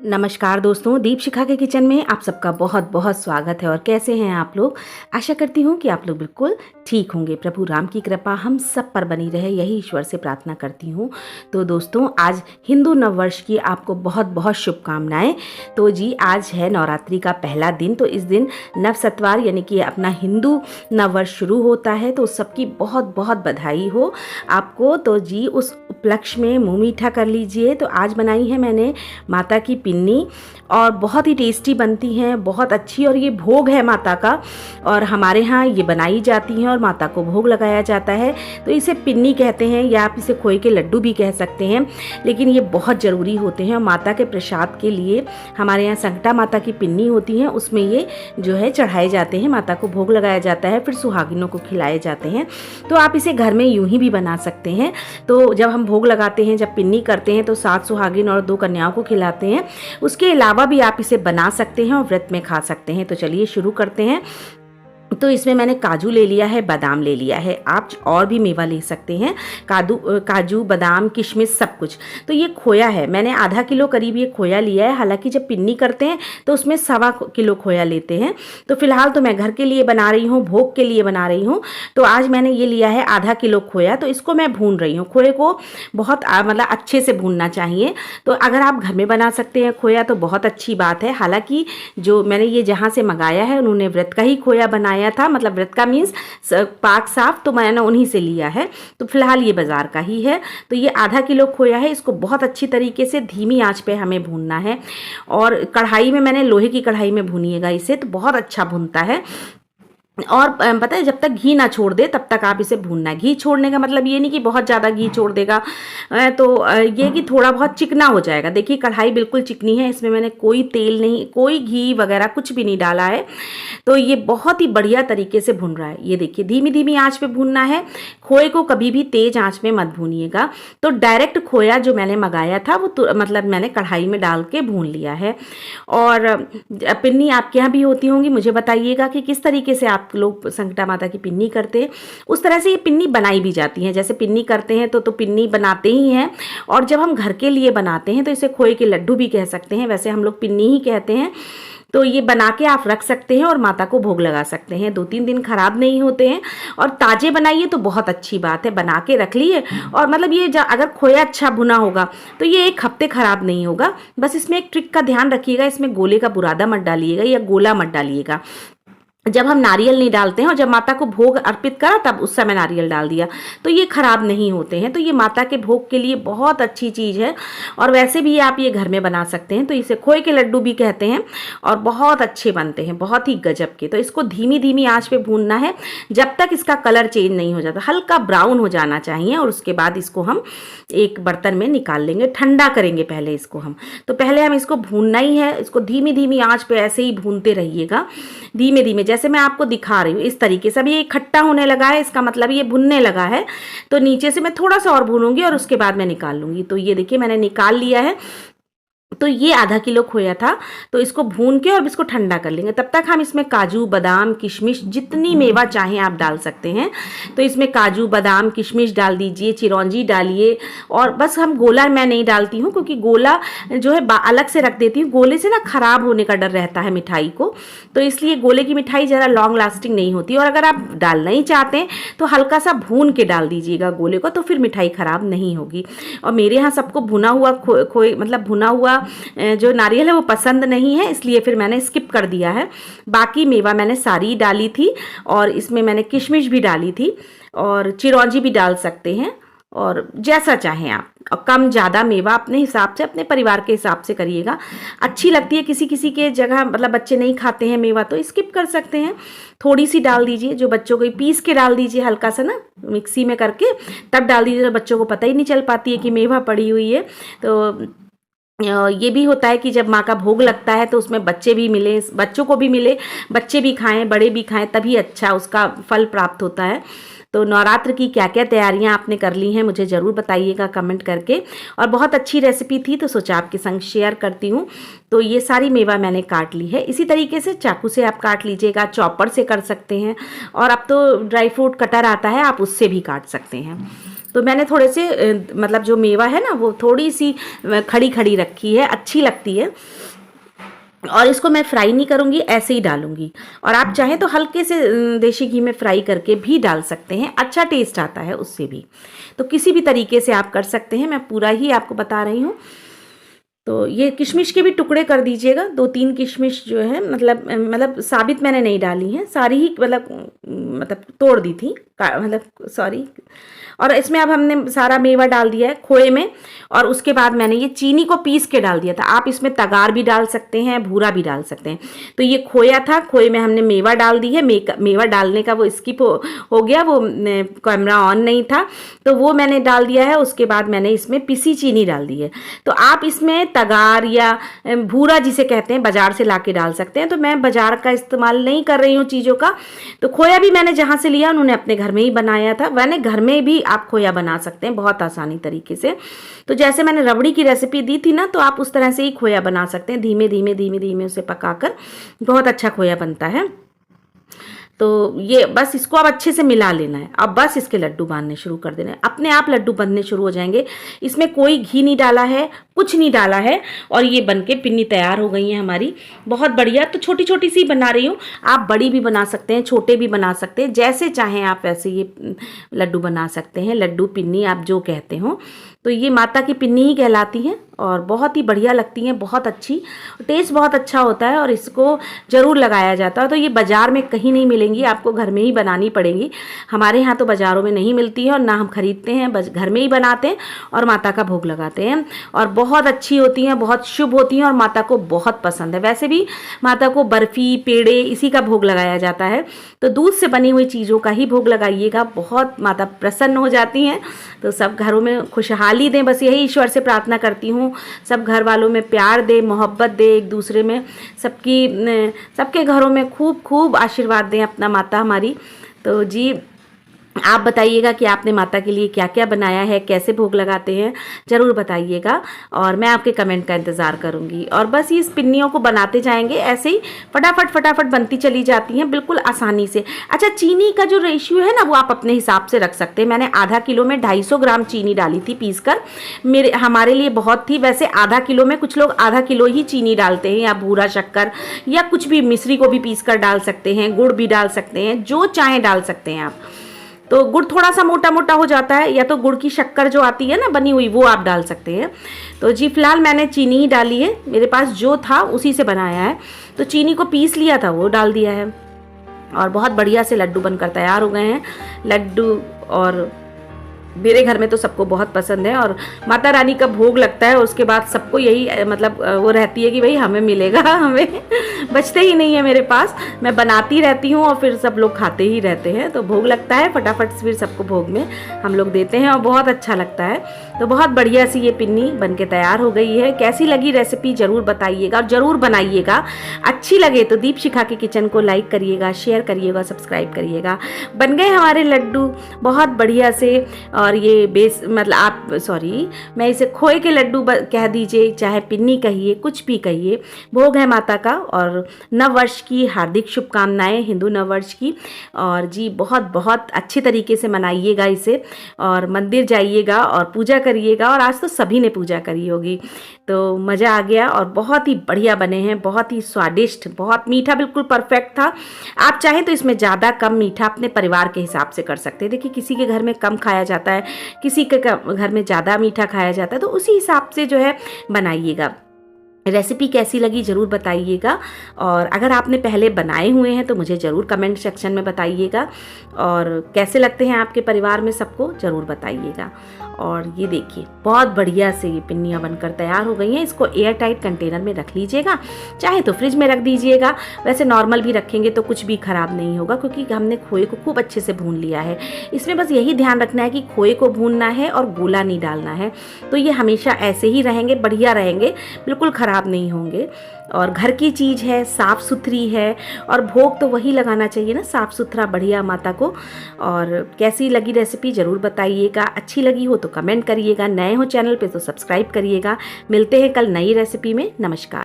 नमस्कार दोस्तों, दीप शिखा के किचन में आप सबका बहुत बहुत स्वागत है। और कैसे हैं आप लोग? आशा करती हूँ कि आप लोग बिल्कुल ठीक होंगे। प्रभु राम की कृपा हम सब पर बनी रहे, यही ईश्वर से प्रार्थना करती हूँ। तो दोस्तों, आज हिंदू नववर्ष की आपको बहुत बहुत शुभकामनाएं। तो जी, आज है नवरात्रि का पहला दिन। तो इस दिन नवसतवार यानी कि अपना हिंदू नववर्ष शुरू होता है। तो सबकी बहुत बहुत बधाई हो आपको। तो जी, उस उपलक्ष्य में मुँह मीठा कर लीजिए। तो आज बनाई है मैंने माता की पिन्नी, और बहुत ही टेस्टी बनती हैं, बहुत अच्छी। और ये भोग है माता का, और हमारे यहाँ ये बनाई जाती हैं और माता को भोग लगाया जाता है। तो इसे पिन्नी कहते हैं, या आप इसे खोए के लड्डू भी कह सकते हैं, लेकिन ये बहुत ज़रूरी होते हैं। और माता के प्रसाद के लिए हमारे यहाँ संकटा माता की पिन्नी होती हैं, उसमें ये जो है चढ़ाए जाते हैं, माता को भोग लगाया जाता है, फिर सुहागिनों को खिलाए जाते हैं। तो आप इसे घर में यूं ही भी बना सकते हैं। तो जब हम भोग लगाते हैं, जब पिन्नी करते हैं, तो 7 सुहागिन और 2 कन्याओं को खिलाते हैं। उसके अलावा भी आप इसे बना सकते हैं और व्रत में खा सकते हैं। तो चलिए शुरू करते हैं। तो इसमें मैंने काजू ले लिया है, बादाम ले लिया है, आप और भी मेवा ले सकते हैं, काजू बादाम किशमिश सब कुछ। तो ये खोया है, मैंने आधा किलो करीब ये खोया लिया है। हालांकि जब पिन्नी करते हैं तो उसमें 1.25 किलो खोया लेते हैं। तो फिलहाल तो मैं घर के लिए बना रही हूँ, भोग के लिए बना रही हूँ। तो आज मैंने ये लिया है आधा किलो खोया। तो इसको मैं भून रही हूँ। खोए को बहुत मतलब अच्छे से भूनना चाहिए। तो अगर आप घर में बना सकते हैं खोया तो बहुत अच्छी बात है। हालांकि जो मैंने ये जहाँ से मंगाया है उन्होंने व्रत का ही खोया बनाया था, मतलब व्रत का मीन्स पाक साफ, तो मैंने उन्हीं से लिया है। तो फिलहाल ये बाजार का ही है। तो ये आधा किलो खोया है, इसको बहुत अच्छी तरीके से धीमी आंच पे हमें भूनना है। और कढ़ाई में, मैंने लोहे की कढ़ाई में भूनिएगा इसे, तो बहुत अच्छा भूनता है। और पता है, जब तक घी ना छोड़ दे तब तक आप इसे भूनना है। घी छोड़ने का मतलब ये नहीं कि बहुत ज़्यादा घी छोड़ देगा, तो ये कि थोड़ा बहुत चिकना हो जाएगा। देखिए कढ़ाई बिल्कुल चिकनी है, इसमें मैंने कोई तेल नहीं, कोई घी वगैरह कुछ भी नहीं डाला है। तो ये बहुत ही बढ़िया तरीके से भुन रहा है। ये देखिए धीमी धीमी आंच पे भूनना है। खोए को कभी भी तेज आंच में मत भूनिएगा। तो डायरेक्ट खोया जो मैंने मंगाया था वो मतलब मैंने कढ़ाई में डाल के भून लिया है। और पिन्नी आपके यहाँ भी होती होंगी, मुझे बताइएगा कि किस तरीके से आप लोग संकटा माता की पिन्नी करते हैं। उस तरह से ये पिन्नी बनाई भी जाती है। जैसे पिन्नी करते हैं तो पिन्नी बनाते ही हैं। और जब हम घर के लिए बनाते हैं तो इसे खोए के लड्डू भी कह सकते हैं, वैसे हम लोग पिन्नी ही कहते हैं। तो ये बना के आप रख सकते हैं और माता को भोग लगा सकते हैं। 2-3 दिन खराब नहीं होते हैं। और ताजे बनाइए तो बहुत अच्छी बात है, बना के रख लिए। और मतलब ये अगर खोया अच्छा भुना होगा तो ये 1 हफ्ते खराब नहीं होगा। बस इसमें एक ट्रिक का ध्यान रखिएगा, इसमें गोले का बुरादा मत डालिएगा या गोला मत डालिएगा। जब हम नारियल नहीं डालते हैं, और जब माता को भोग अर्पित करा तब उस समय नारियल डाल दिया, तो ये खराब नहीं होते हैं। तो ये माता के भोग के लिए बहुत अच्छी चीज़ है। और वैसे भी आप ये घर में बना सकते हैं। तो इसे खोए के लड्डू भी कहते हैं, और बहुत अच्छे बनते हैं, बहुत ही गजब के। तो इसको धीमी धीमी आंच पे भूनना है जब तक इसका कलर चेंज नहीं हो जाता, हल्का ब्राउन हो जाना चाहिए। और उसके बाद इसको हम एक बर्तन में निकाल लेंगे, ठंडा करेंगे पहले इसको हम। तो पहले हम इसको भूनना ही है। इसको धीमी धीमी आंच पे ऐसे ही भूनते रहिएगा, धीमे धीमे, जैसे मैं आपको दिखा रही हूँ इस तरीके से। अभी ये इकट्ठा होने लगा है, इसका मतलब ये भुनने लगा है। तो नीचे से मैं थोड़ा सा और भूनूंगी और उसके बाद मैं निकाल लूंगी। तो ये देखिए मैंने निकाल लिया है। तो ये आधा किलो खोया था। तो इसको भून के और इसको ठंडा कर लेंगे। तब तक हम इसमें काजू बादाम किशमिश जितनी मेवा चाहें आप डाल सकते हैं। तो इसमें काजू बादाम किशमिश डाल दीजिए, चिरौंजी डालिए। और बस हम गोला मैं नहीं डालती हूँ, क्योंकि गोला जो है अलग से रख देती हूँ। गोले से ना खराब होने का डर रहता है मिठाई को, तो इसलिए गोले की मिठाई ज़रा लॉन्ग लास्टिंग नहीं होती। और अगर आप डालना ही चाहते हैं तो हल्का सा भून के डाल दीजिएगा गोले को, तो फिर मिठाई खराब नहीं होगी। और मेरे यहाँ सबको भुना हुआ खोए मतलब भुना हुआ जो नारियल है वो पसंद नहीं है, इसलिए फिर मैंने स्किप कर दिया है। बाकी मेवा मैंने सारी डाली थी, और इसमें मैंने किशमिश भी डाली थी, और चिरौंजी भी डाल सकते हैं, और जैसा चाहें आप। और कम ज़्यादा मेवा अपने हिसाब से, अपने परिवार के हिसाब से करिएगा। अच्छी लगती है किसी किसी के जगह, मतलब बच्चे नहीं खाते हैं मेवा तो स्किप कर सकते हैं। थोड़ी सी डाल दीजिए, जो बच्चों को पीस के डाल दीजिए, हल्का सा ना मिक्सी में करके तब डाल दीजिए। तो बच्चों को पता ही नहीं चल पाती है कि मेवा पड़ी हुई है। तो ये भी होता है कि जब माँ का भोग लगता है तो उसमें बच्चे भी मिले, बच्चों को भी मिले, बच्चे भी खाएं बड़े भी खाएं, तभी अच्छा उसका फल प्राप्त होता है। तो नवरात्र की क्या क्या तैयारियां आपने कर ली हैं मुझे ज़रूर बताइएगा कमेंट करके। और बहुत अच्छी रेसिपी थी तो सोचा आपके संग शेयर करती हूँ। तो ये सारी मेवा मैंने काट ली है। इसी तरीके से चाकू से आप काट लीजिएगा, चॉपर से कर सकते हैं, और अब तो ड्राई फ्रूट कटर आता है आप उससे भी काट सकते हैं। तो मैंने थोड़े से मतलब जो मेवा है ना वो थोड़ी सी खड़ी खड़ी रखी है, अच्छी लगती है। और इसको मैं फ्राई नहीं करूँगी, ऐसे ही डालूँगी। और आप चाहें तो हल्के से देसी घी में फ्राई करके भी डाल सकते हैं, अच्छा टेस्ट आता है उससे भी। तो किसी भी तरीके से आप कर सकते हैं, मैं पूरा ही आपको बता रही हूँ। तो ये किशमिश के भी टुकड़े कर दीजिएगा, 2-3 किशमिश जो है मतलब साबित मैंने नहीं डाली हैं, सारी ही मतलब तोड़ दी थी, मतलब सॉरी। और इसमें अब हमने सारा मेवा डाल दिया है खोए में, और उसके बाद मैंने ये चीनी को पीस के डाल दिया था। आप इसमें तगार भी डाल सकते हैं, भूरा भी डाल सकते हैं। तो ये खोया था, खोए में हमने मेवा डाल दी है। मेवा डालने का वो स्किप हो गया, वो कैमरा ऑन नहीं था, तो वो मैंने डाल दिया है। उसके बाद मैंने इसमें पिसी चीनी डाल दी है। तो आप इसमें तगार या भूरा जिसे कहते हैं बाजार से ला के डाल सकते हैं। तो मैं बाजार का इस्तेमाल नहीं कर रही हूँ चीज़ों का। तो खोया भी मैंने जहाँ से लिया उन्होंने अपने घर में ही बनाया था। मैंने घर में भी आप खोया बना सकते हैं बहुत आसानी तरीके से। तो जैसे मैंने रबड़ी की रेसिपी दी थी ना, तो आप उस तरह से ही खोया बना सकते हैं, धीमे धीमे धीमे धीमे उसे पकाकर बहुत अच्छा खोया बनता है। तो ये बस इसको अब अच्छे से मिला लेना है। अब बस इसके लड्डू बांधने शुरू कर देना है, अपने आप लड्डू बनने शुरू हो जाएंगे। इसमें कोई घी नहीं डाला है, कुछ नहीं डाला है, और ये बनके पिन्नी तैयार हो गई है हमारी, बहुत बढ़िया। तो छोटी छोटी सी बना रही हूँ, आप बड़ी भी बना सकते हैं, छोटे भी बना सकते हैं, जैसे चाहें आप वैसे ये लड्डू बना सकते हैं। लड्डू पिन्नी आप जो कहते हो, तो ये माता की पिन्नी ही कहलाती है और बहुत ही बढ़िया लगती हैं, बहुत अच्छी, टेस्ट बहुत अच्छा होता है और इसको ज़रूर लगाया जाता है। तो ये बाज़ार में कहीं नहीं मिलेंगी, आपको घर में ही बनानी पड़ेंगी। हमारे यहाँ तो बाज़ारों में नहीं मिलती है और ना हम खरीदते हैं, बस घर में ही बनाते हैं और माता का भोग लगाते हैं। और बहुत अच्छी होती हैं, बहुत शुभ होती हैं और माता को बहुत पसंद है। वैसे भी माता को बर्फ़ी, पेड़े इसी का भोग लगाया जाता है। तो दूध से बनी हुई चीज़ों का ही भोग लगाइएगा, बहुत माता प्रसन्न हो जाती हैं। तो सब घरों में खुशहाली दें, बस यही ईश्वर से प्रार्थना करती हूँ। सब घर वालों में प्यार दे, मोहब्बत दे, एक दूसरे में सबके घरों में खूब खूब आशीर्वाद दें अपना माता हमारी। तो जी आप बताइएगा कि आपने माता के लिए क्या क्या बनाया है, कैसे भोग लगाते हैं, ज़रूर बताइएगा और मैं आपके कमेंट का इंतज़ार करूँगी। और बस इस पिन्नियों को बनाते जाएंगे, ऐसे ही फटाफट फटाफट बनती चली जाती हैं बिल्कुल आसानी से। अच्छा, चीनी का जो रेशियो है ना वो आप अपने हिसाब से रख सकते हैं। मैंने आधा किलो में 250 ग्राम चीनी डाली थी पीस कर, हमारे लिए बहुत थी। वैसे आधा किलो में कुछ लोग आधा किलो ही चीनी डालते हैं, या भूरा शक्कर या कुछ भी, मिश्री को भी पीस कर डाल सकते हैं, गुड़ भी डाल सकते हैं, जो चाहें डाल सकते हैं आप। तो गुड़ थोड़ा सा मोटा मोटा हो जाता है, या तो गुड़ की शक्कर जो आती है ना बनी हुई, वो आप डाल सकते हैं। तो जी फिलहाल मैंने चीनी ही डाली है, मेरे पास जो था उसी से बनाया है। तो चीनी को पीस लिया था, वो डाल दिया है और बहुत बढ़िया से लड्डू बनकर तैयार हो गए हैं। लड्डू और मेरे घर में तो सबको बहुत पसंद है और माता रानी का भोग लगता है, उसके बाद सबको यही मतलब वो रहती है कि भाई हमें मिलेगा, हमें बचते ही नहीं है मेरे पास। मैं बनाती रहती हूँ और फिर सब लोग खाते ही रहते हैं। तो भोग लगता है, फटाफट से फिर सबको भोग में हम लोग देते हैं और बहुत अच्छा लगता है। तो बहुत बढ़िया सी ये पिन्नी बनके तैयार हो गई है। कैसी लगी रेसिपी ज़रूर बताइएगा और ज़रूर बनाइएगा। अच्छी लगे तो दीप शिखा के किचन को लाइक करिएगा, शेयर करिएगा, सब्सक्राइब करिएगा। बन गए हमारे लड्डू बहुत बढ़िया से। और ये मैं इसे खोए के लड्डू कह दीजिए, चाहे पिन्नी कहिए, कुछ भी कहिए, भोग है माता का। और नव वर्ष की हार्दिक शुभकामनाएं, हिंदू नव वर्ष की। और जी बहुत बहुत अच्छी तरीके से मनाइएगा इसे, और मंदिर जाइएगा और पूजा करिएगा। और आज तो सभी ने पूजा करी होगी, तो मज़ा आ गया और बहुत ही बढ़िया बने हैं, बहुत ही स्वादिष्ट, बहुत मीठा बिल्कुल परफेक्ट था। आप चाहें तो इसमें ज़्यादा कम मीठा अपने परिवार के हिसाब से कर सकते हैं। देखिए किसी के घर में कम खाया जाता है, किसी के घर में ज़्यादा मीठा खाया जाता है, तो उसी हिसाब से जो है बनाइएगा। रेसिपी कैसी लगी ज़रूर बताइएगा। और अगर आपने पहले बनाए हुए हैं तो मुझे ज़रूर कमेंट सेक्शन में बताइएगा, और कैसे लगते हैं आपके परिवार में सबको ज़रूर बताइएगा। और ये देखिए बहुत बढ़िया से ये पिन्नियाँ बनकर तैयार हो गई हैं। इसको एयर टाइट कंटेनर में रख लीजिएगा, चाहे तो फ्रिज में रख दीजिएगा। वैसे नॉर्मल भी रखेंगे तो कुछ भी ख़राब नहीं होगा, क्योंकि हमने खोए को खूब अच्छे से भून लिया है। इसमें बस यही ध्यान रखना है कि खोए को भूनना है और गोला नहीं डालना है, तो ये हमेशा ऐसे ही रहेंगे, बढ़िया रहेंगे, बिल्कुल ख़राब नहीं होंगे। और घर की चीज़ है, साफ़ सुथरी है, और भोग तो वही लगाना चाहिए ना, साफ़ सुथरा बढ़िया माता को। और कैसी लगी रेसिपी ज़रूर बताइएगा। अच्छी लगी हो तो कमेंट करिएगा, नए हो चैनल पे तो सब्सक्राइब करिएगा। मिलते हैं कल नई रेसिपी में। नमस्कार।